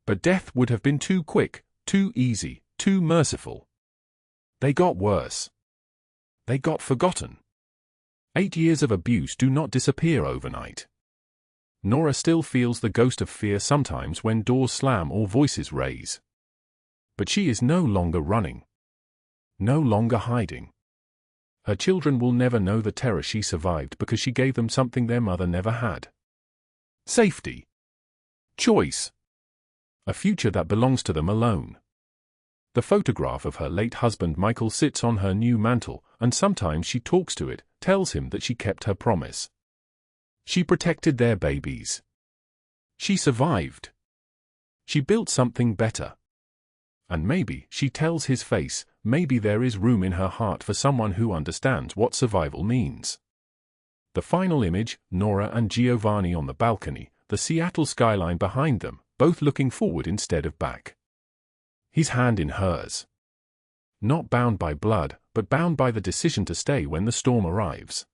But death would have been too quick, too easy, too merciful. They got worse. They got forgotten. 8 years of abuse do not disappear overnight. Nora still feels the ghost of fear sometimes when doors slam or voices raise. But she is no longer running. No longer hiding. Her children will never know the terror she survived because she gave them something their mother never had. Safety. Choice. A future that belongs to them alone. The photograph of her late husband Michael sits on her new mantle, and sometimes she talks to it, tells him that she kept her promise. She protected their babies. She survived. She built something better. And maybe, she tells his face, maybe there is room in her heart for someone who understands what survival means. The final image, Nora and Giovanni on the balcony, the Seattle skyline behind them, both looking forward instead of back. His hand in hers. Not bound by blood, but bound by the decision to stay when the storm arrives.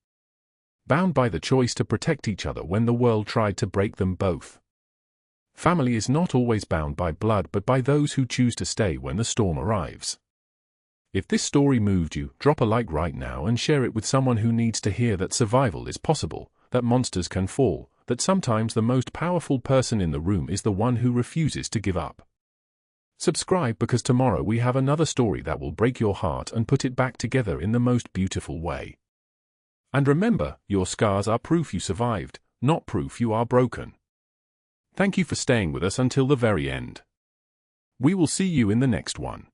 Bound by the choice to protect each other when the world tried to break them both. Family is not always bound by blood but by those who choose to stay when the storm arrives. If this story moved you, drop a like right now and share it with someone who needs to hear that survival is possible, that monsters can fall, that sometimes the most powerful person in the room is the one who refuses to give up. Subscribe because tomorrow we have another story that will break your heart and put it back together in the most beautiful way. And remember, your scars are proof you survived, not proof you are broken. Thank you for staying with us until the very end. We will see you in the next one.